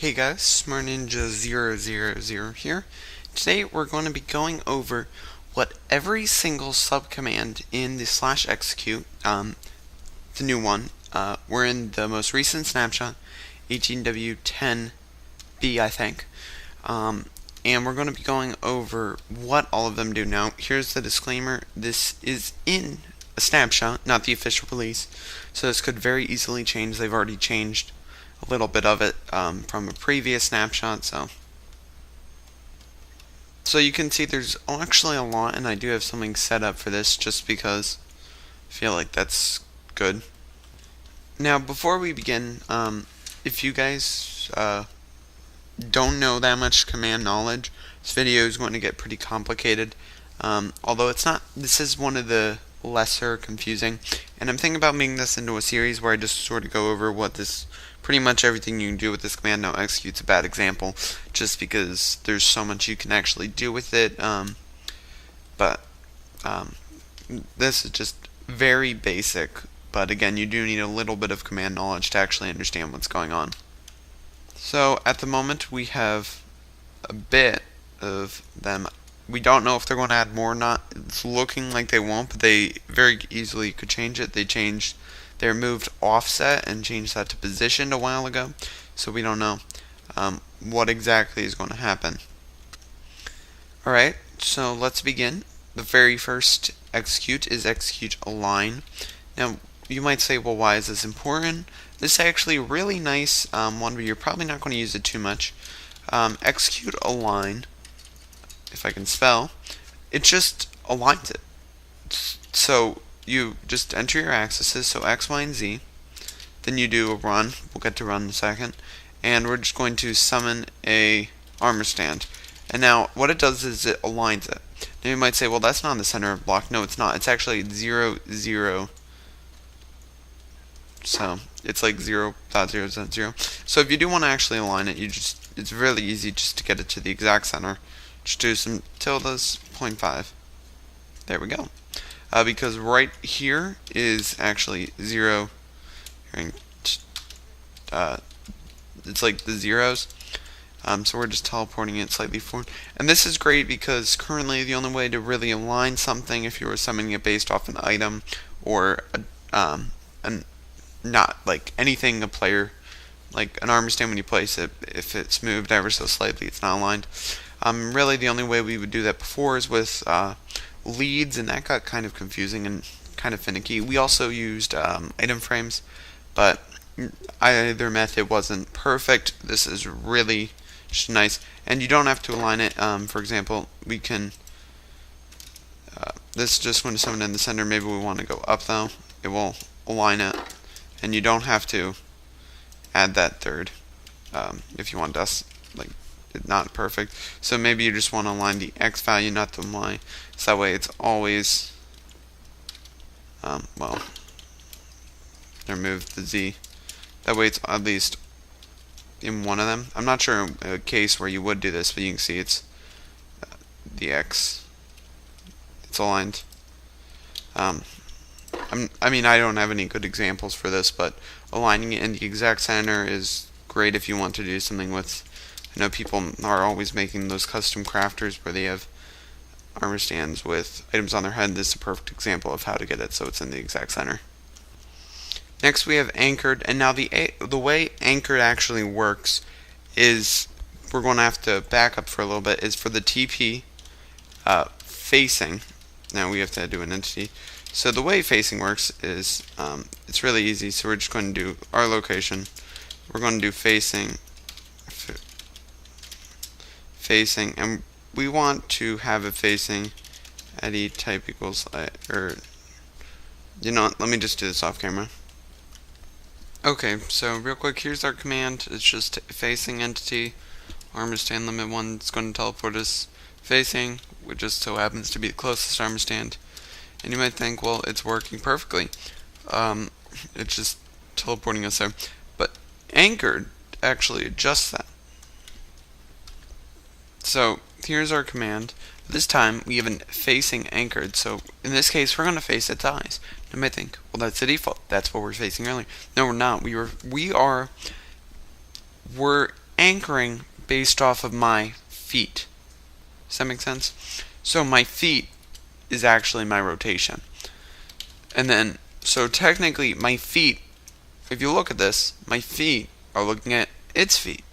Hey guys, SmartNinja000 here. Today we're going to be going over what every single subcommand in the /execute, the new one, we're in the most recent snapshot, 18W10B I think, and we're going to be going over what all of them do. Now here's the disclaimer, this is in a snapshot, not the official release, so this could very easily change. They've already changed a little bit of it from a previous snapshot, so you can see there's actually a lot, and I do have something set up for this just because I feel like that's good. Now before we begin, if you guys don't know that much command knowledge, this video is going to get pretty complicated, although it's not. This is one of the lesser confusing, and I'm thinking about making this into a series where I just sort of go over what this pretty much everything you can do with this command. Now execute's a bad example just because there's so much you can actually do with it, but this is just very basic, but again, you do need a little bit of command knowledge to actually understand what's going on. So at the moment we have a bit of them. We don't know if they're going to add more or not. It's looking like they won't, but they very easily could change it. They removed offset and changed that to positioned a while ago, so we don't know what exactly is going to happen. Alright, so let's begin. The very first execute is execute align. Now you might say, well, why is this important? This is actually a really nice one, but you're probably not going to use it too much. Execute align, if I can spell, it just aligns it. So you just enter your axes, so X, Y, and Z. Then you do a run. We'll get to run in a second. And we're just going to summon a armor stand. And now what it does is it aligns it. Now you might say, well, that's not in the center of the block. No, it's not. It's actually 0, 0. So it's like 0.0.0. So if you do want to actually align it, it's really easy just to get it to the exact center. Just do some tildes, 0.5. There we go. Because right here is actually 0. It's like the zeros. So we're just teleporting it slightly forward. And this is great because currently the only way to really align something, if you were summoning it based off an item or not like anything a player, like an armor stand, when you place it, if it's moved ever so slightly, it's not aligned. Really the only way we would do that before is with leads, and that got kind of confusing and kind of finicky. We also used item frames, but either method wasn't perfect. This is really just nice, and you don't have to align it. For example, we can this just when to summon in the center. Maybe we want to go up though, it will align it, and you don't have to add that third if you want us like not perfect. So maybe you just want to align the X value, not the Y, so that way it's always well, remove the Z, that way it's at least in one of them. I'm not sure a case where you would do this, but you can see it's the X, it's aligned. I mean, I don't have any good examples for this, but aligning it in the exact center is great if you want to do something with, I know people are always making those custom crafters where they have armor stands with items on their head. This is a perfect example of how to get it so it's in the exact center. Next we have anchored, and now the way anchored actually works is, we're going to have to back up for a little bit, is for the TP facing. Now we have to do an entity. So the way facing works is it's really easy. So we're just going to do our location. We're going to do facing, and we want to have it facing at e type equals, or you know what, let me just do this off camera. Okay, so real quick, here's our command. It's just facing entity, armor stand limit 1. It's going to teleport us facing, which just so happens to be the closest armor stand. And you might think, well, it's working perfectly. It's just teleporting us there. But anchored actually adjusts that. So here's our command. This time we have an facing anchored. So in this case, we're going to face its eyes. You might think, well, that's the default. That's what we're facing earlier. No, we're not. We're anchoring based off of my feet. Does that make sense? So my feet is actually my rotation. And then, so technically my feet, if you look at this, my feet are looking at its feet.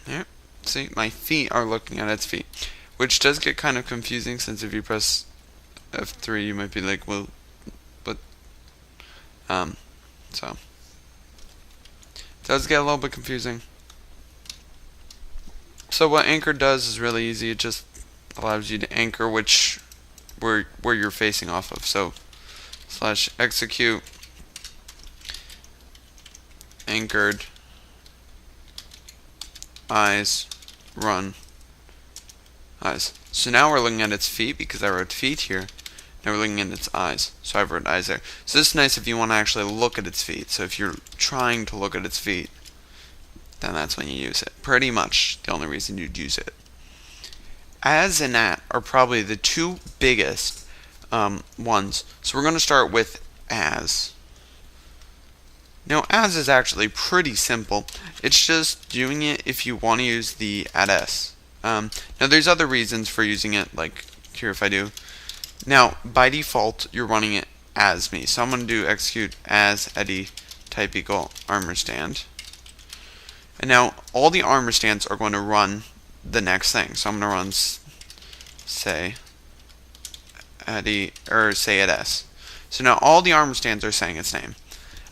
Yeah. See, my feet are looking at its feet. Which does get kind of confusing, since if you press F3 you might be like, well, but, so. It does get a little bit confusing. So what anchor does is really easy. It just allows you to anchor where you're facing off of. So / execute anchored eyes run eyes. So now we're looking at its feet because I wrote feet here. Now we're looking at its eyes. So I wrote eyes there. So this is nice if you want to actually look at its feet. So if you're trying to look at its feet, then that's when you use it. Pretty much the only reason you'd use it. As and at are probably the two biggest ones. So we're going to start with as. Now as is actually pretty simple. It's just doing it if you want to use the @s. Now there's other reasons for using it, like here if I do. Now by default you're running it as me. So I'm going to do execute as Eddie type equal armor stand. And now all the armor stands are going to run the next thing. So I'm going to run say Eddie or say @s. So now all the armor stands are saying its name.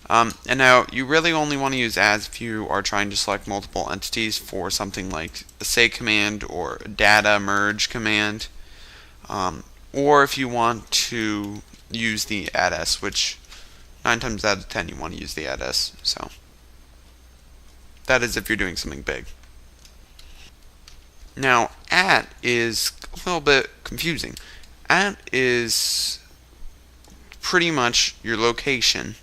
And now you really only want to use as if you are trying to select multiple entities for something like a say command or a data merge command, or if you want to use the @s, which 9 times out of 10 you want to use the @s. So that is if you're doing something big. Now at is a little bit confusing. At is pretty much your location.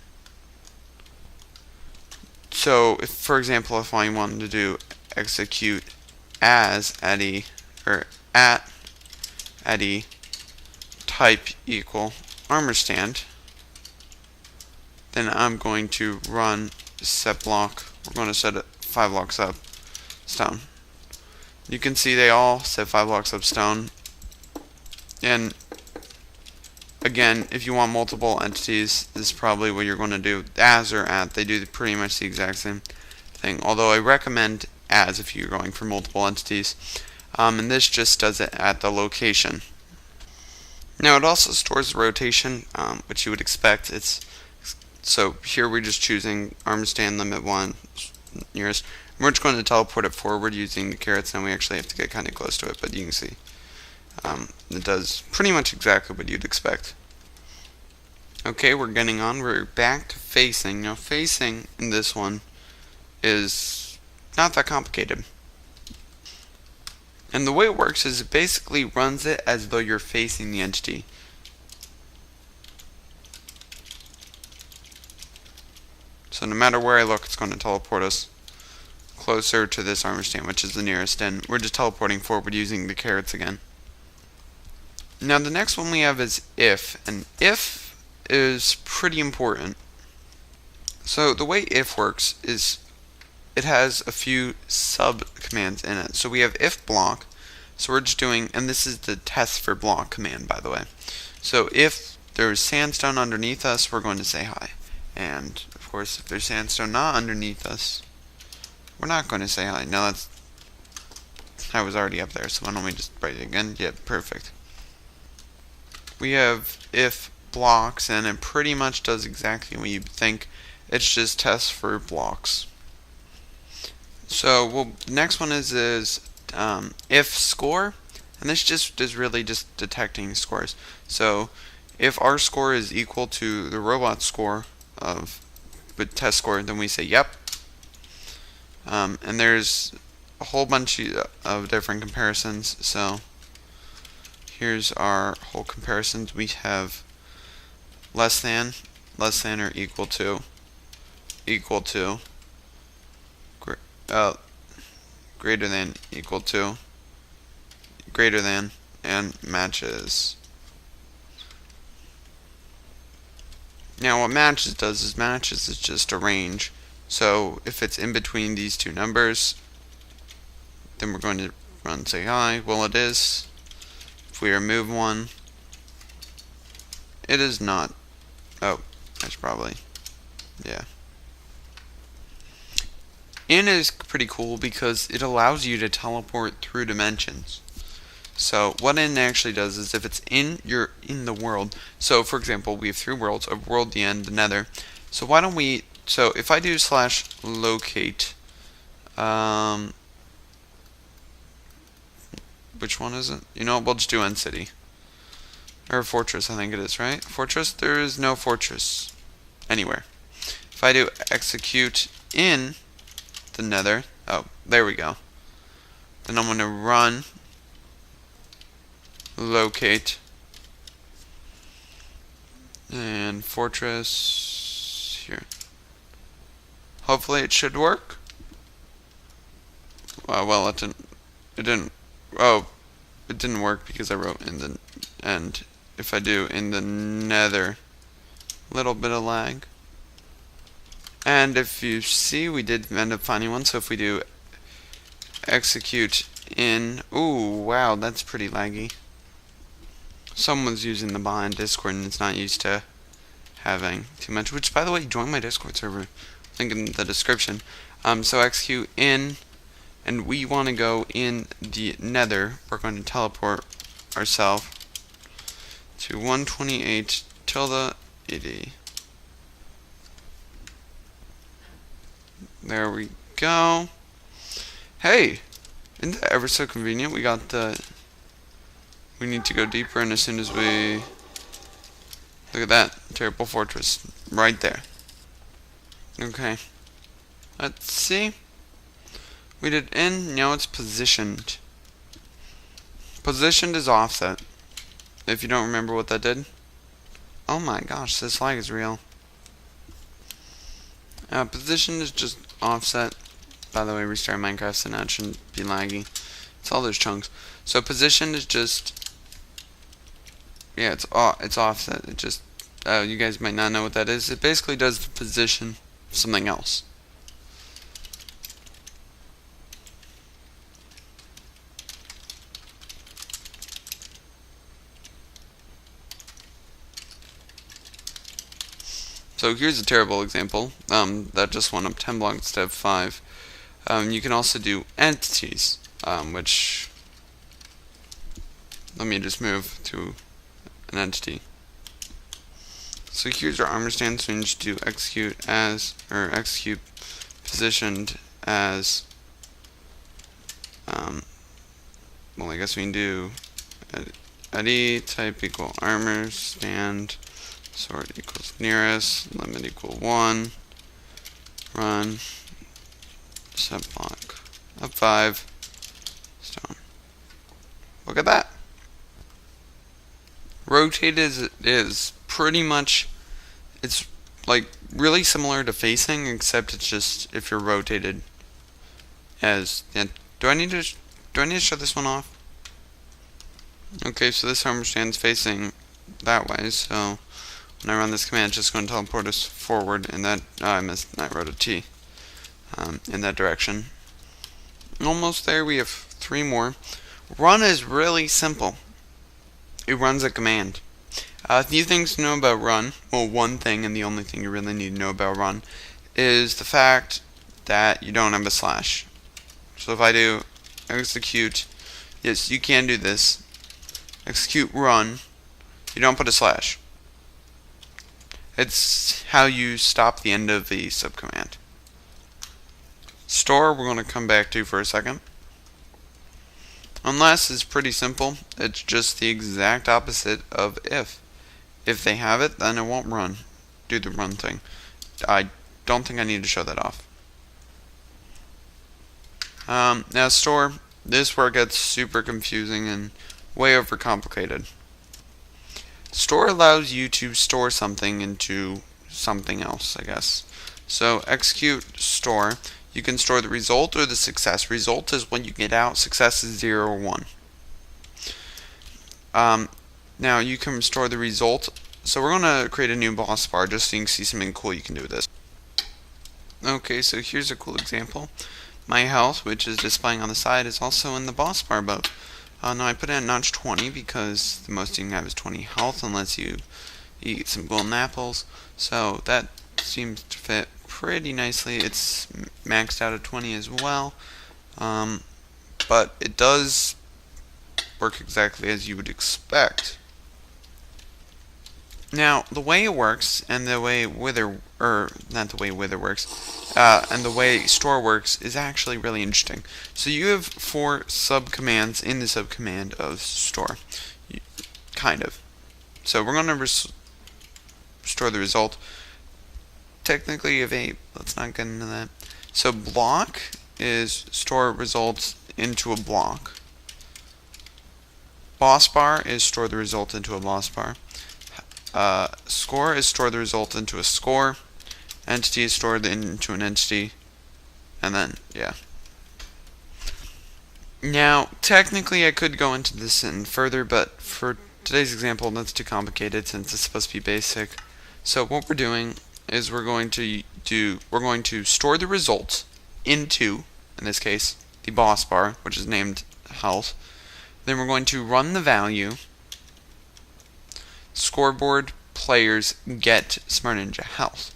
So if, for example, if I wanted to do execute as Eddie or at Eddie type equal armor stand, then I'm going to run set block. We're going to set it 5 blocks up stone. You can see they all set 5 blocks up stone. And again, if you want multiple entities, this is probably what you're going to do. As or at, they do pretty much the exact same thing. Although I recommend as if you're going for multiple entities. And this just does it at the location. Now it also stores the rotation, which you would expect. So here we're just choosing armor stand limit 1 nearest. And we're just going to teleport it forward using the carrots, and we actually have to get kind of close to it, but you can see. It does pretty much exactly what you'd expect. Okay, we're getting on. We're back to facing. Now facing in this one is not that complicated. And the way it works is it basically runs it as though you're facing the entity. So no matter where I look, it's going to teleport us closer to this armor stand, which is the nearest, and we're just teleporting forward using the carrots again. Now the next one we have is if, and if is pretty important. So the way if works is it has a few sub commands in it. So we have if block, so we're just doing, and this is the test for block command, by the way. So if there's sandstone underneath us, we're going to say hi. And of course if there's sandstone not underneath us, we're not going to say hi. Now that's, I was already up there, so why don't we just write it again? Yeah, perfect. We have if blocks, and it pretty much does exactly what you think. It's just tests for blocks. So the next one is if score, and this just is really just detecting scores. So if our score is equal to the robot score with test score, then we say yep. And there's a whole bunch of different comparisons. So here's our whole comparisons. We have less than or equal to, greater than, equal to, greater than, and matches. Now what matches does is just a range. So if it's in between these two numbers, then we're going to run say hi. Well, it is. If we remove one, it is not. Oh, that's probably, yeah. And it is pretty cool because it allows you to teleport through dimensions. So what it actually does is if it's in the world. So for example, we have 3 worlds: a world, the end, the nether. So why don't we? So if I do /locate, which one is it? You know, we'll just do end city or fortress. I think it is, right? Fortress. There is no fortress anywhere. If I do execute in the nether, oh, there we go. Then I'm going to run locate and fortress here. Hopefully it should work. Well, it didn't. Oh, it didn't work because I wrote in the end. If I do in the nether, little bit of lag. And if you see, we did end up finding one. So if we do execute in, ooh, wow, that's pretty laggy. Someone's using the behind Discord and it's not used to having too much. Which, by the way, join my Discord server. Link in the description. So execute in, and we want to go in the nether. We're going to teleport ourselves to 128 tilde 80. There we go. Hey, isn't that ever so convenient? We got the. We need to go deeper, and as soon as we look at that terrible fortress right there. Okay, let's see. We did in. Now it's positioned. Positioned is offset. If you don't remember what that did. Oh my gosh, this lag is real. Position is just offset. By the way, restart Minecraft, so now it shouldn't be laggy. It's all those chunks. So position is just, yeah, it's offset. It just, you guys might not know what that is. It basically does the position of something else. So here's a terrible example. That just went up 10 blocks instead of 5. You can also do entities, which, let me just move to an entity. So here's our armor stand, so we just do execute as, or execute positioned as, well, I guess we can do id type equal armor stand, sort equals nearest, limit equal 1, run, set block of 5, stone. Look at that. Rotate is pretty much, it's like really similar to facing, except it's just if you're rotated as, yeah, do I need to shut this one off? Okay, so this armor stands facing that way, so when I run this command, it's just going to teleport us forward in that, I wrote a T, in that direction. Almost there. We have 3 more. Run is really simple. It runs a command. A few things to know about run. Well, one thing, and the only thing you really need to know about run, is the fact that you don't have a slash. So if I do execute, yes, you can do this. Execute run, you don't put a slash. It's how you stop the end of the subcommand. Store, we're going to come back to for a second. Unless is pretty simple. It's just the exact opposite of if. If they have it, then it won't run. Do the run thing. I don't think I need to show that off. Now store, this is where it gets super confusing and way overcomplicated. Store allows you to store something into something else, I guess. So execute store. You can store the result or the success. Result is what you get out. Success is 0 or 1. Now you can store the result. So we're going to create a new boss bar just so you can see something cool you can do with this. Okay, so here's a cool example. my health, which is displaying on the side, is also in the boss bar above. Now I put it at notch 20 because the most you can have is 20 health unless you eat some golden apples. So that seems to fit pretty nicely. It's maxed out at 20 as well. But it does work exactly as you would expect. Now, the way it works, and the way Wither, or not the way Wither works, and the way store works is actually really interesting. So you have 4 subcommands in the subcommand of store, kind of. So we're going to restore the result. Technically, you have 8. Let's not get into that. So block is store results into a block. Boss bar is store the result into a boss bar. Score is store the result into a score. Entity is stored into an entity. And then, yeah. Now, technically I could go into this further, but for today's example, that's too complicated since it's supposed to be basic. So what we're doing is we're going to store the result into, in this case, the boss bar, which is named health. Then we're going to run the value. Scoreboard players get Smart Ninja health.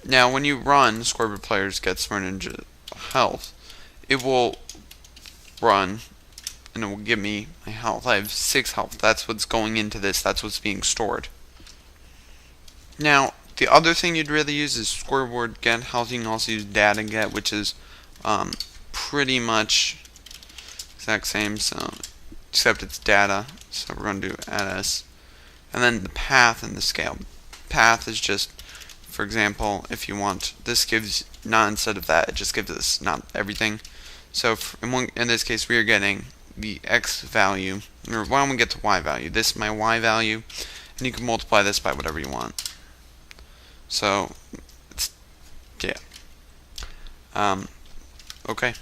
Now, when you run scoreboard players get Smart Ninja health, it will run and it will give me my health. I have 6 health. That's what's going into this. That's what's being stored. Now, the other thing you'd really use is scoreboard get health. You can also use data get, which is pretty much exact same. So except it's data, so we're going to do ls, and then the path and the scale. Path is just, for example, if you want, this gives not instead of that, it just gives us not everything. So in this case, we are getting the x value, or why don't we get the y value? This is my y value, and you can multiply this by whatever you want. So it's, yeah. Okay.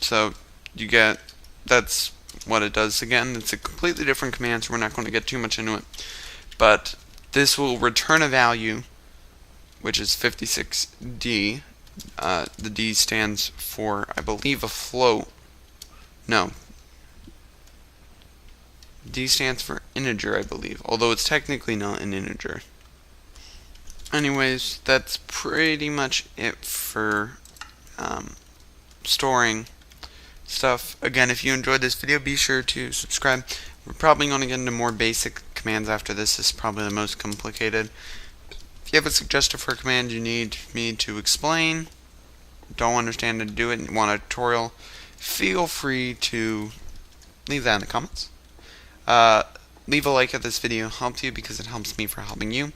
So you get, that's what it does. Again, it's a completely different command, so we're not going to get too much into it. But this will return a value, which is 56D. The D stands for, I believe, a float. No. D stands for integer, I believe, although it's technically not an integer. Anyways, that's pretty much it for storing stuff. Again, if you enjoyed this video, be sure to subscribe. We're probably going to get into more basic commands after this. This is probably the most complicated. If you have a suggestion for a command you need me to explain, don't understand how to do it, and want a tutorial, feel free to leave that in the comments. Leave a like if this video helped you, because it helps me for helping you.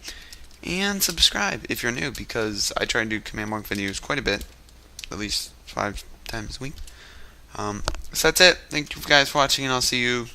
And subscribe if you're new, because I try to do command block videos quite a bit, at least 5 times a week. So that's it. Thank you guys for watching, and I'll see you